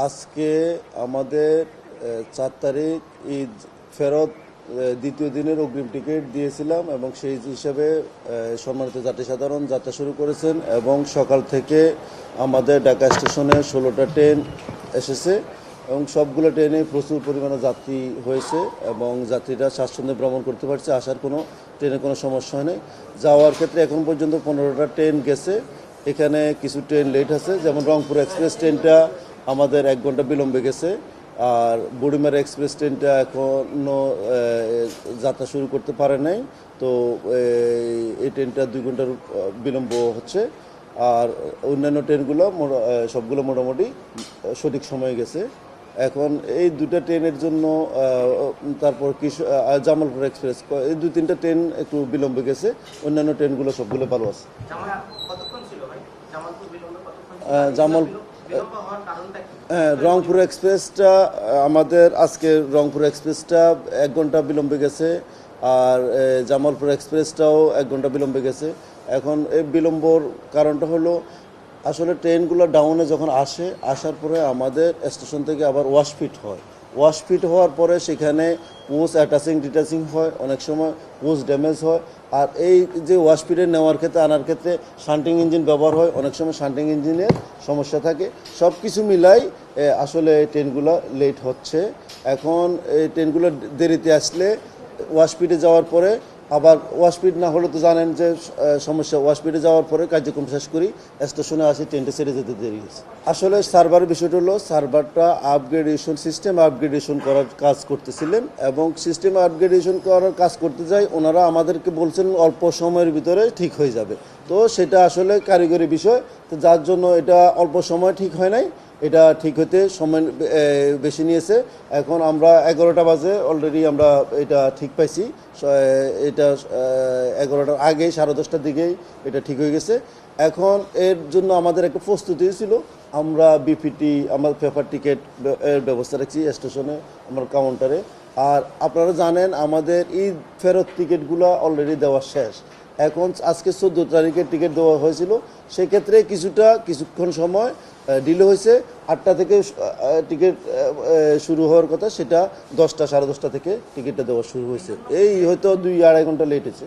আজকে আমাদের ৪ তারিখ ঈদ ফেরত দ্বিতীয় দিনের অগ্রিম টিকিট দিয়েছিলাম এবং সেই হিসাবে সম্মানিত যাত্রী সাধারণ যাত্রা শুরু করেছেন এবং সকাল থেকে আমাদের ঢাকা স্টেশনে 16টা ট্রেন এসেছে এবং সবগুলো ট্রেনে প্রচুর পরিমাণে যাত্রী হয়েছে এবং যাত্রীরা স্বাচ্ছন্দ্যে ভ্রমণ করতে পারছে। আসার কোনো ট্রেনে কোনো সমস্যা হয়নি। যাওয়ার ক্ষেত্রে এখন পর্যন্ত 15টা ট্রেন গেছে। এখানে কিছু ট্রেন লেট আছে, যেমন রংপুর এক্সপ্রেস ট্রেনটা আমাদের 1 ঘন্টা বিলম্বে গেছে, আর বুড়িমারা এক্সপ্রেস ট্রেনটা এখনও যাত্রা শুরু করতে পারে নাই। তো এই ট্রেনটা 2 ঘন্টার বিলম্ব হচ্ছে। আর অন্যান্য ট্রেনগুলো সবগুলো মোটামুটি সঠিক সময়ে গেছে। এখন এই দুটা ট্রেনের জন্য তারপর জামালপুর এক্সপ্রেস এই 2-3টা ট্রেন একটু বিলম্বে গেছে। অন্যান্য ট্রেনগুলো সবগুলো ভালো আছে। রংপুর এক্সপ্রেসটা আমাদের আজকে রংপুর এক্সপ্রেসটা 1 ঘন্টা বিলম্বে গেছে, আর জামালপুর এক্সপ্রেসটাও 1 ঘন্টা বিলম্বে গেছে। এখন এই বিলম্বর কারণটা হলো আসলে ট্রেনগুলো ডাউনে যখন আসার পরে আমাদের স্টেশন থেকে আবার ওয়াশফিট হয়। ওয়াশফিট হওয়ার পরে সেখানে পোস্ট অ্যাটাচিং ডিটাচিং হয়, অনেক সময় পোস্ট ড্যামেজ হয়। আর এই যে ওয়াশফিটে নেওয়ার ক্ষেত্রে আনার ক্ষেত্রে শান্টিং ইঞ্জিন ব্যবহার হয়, অনেক সময় শান্টিং ইঞ্জিনের সমস্যা থাকে। সব কিছু মিলাই আসলে ট্রেনগুলো লেট হচ্ছে। এখন এই ট্রেনগুলো দেরিতে আসলে ওয়াশফিটে যাওয়ার পরে আবার ওয়াশফিট না হলে তো জানেন যে সমস্যা। ওয়াশফিটে যাওয়ার পরে কার্যক্রম শেষ করি স্টেশনে আসি, ট্রেনটা ছেড়ে যেতে দেরি হয়েছে। আসলে সার্ভারের বিষয়টা হলো সার্ভারটা সিস্টেম আপগ্রেডেশন করার কাজ করতেছিলেন এবং সিস্টেম আপগ্রেডেশন করার কাজ করতে যাই ওনারা আমাদেরকে বলছেন অল্প সময়ের ভিতরে ঠিক হয়ে যাবে। তো সেটা আসলে কারিগরি বিষয়, তো যার জন্য এটা অল্প সময় ঠিক হয় নাই, এটা ঠিক হতে সময় বেশি নিয়েছে। এখন আমরা 11টা বাজে অলরেডি আমরা এটা ঠিক পাইছি। এটা 11টার আগে 10:30টার দিকেই এটা ঠিক হয়ে গেছে। এখন এর জন্য আমাদের একটা প্রস্তুতি ছিল। আমরা বিপিটি আমার পেপার টিকিট এর ব্যবস্থা রাখছি স্টেশনে, আমার কাউন্টারে। আর আপনারা জানেন আমাদের ঈদ ফেরত টিকিটগুলো অলরেডি দেওয়া শেষ। এখন আজকে 14 তারিখের টিকিট দেওয়া হয়েছিল, সেক্ষেত্রে কিছুক্ষণ সময় ডিলে হয়েছে। 8টা থেকে টিকিট শুরু হওয়ার কথা, সেটা 10টা 10:30 থেকে টিকিটটা দেওয়া শুরু হয়েছে। এই হয়তো 2-2.5 ঘন্টা লেট হয়েছে।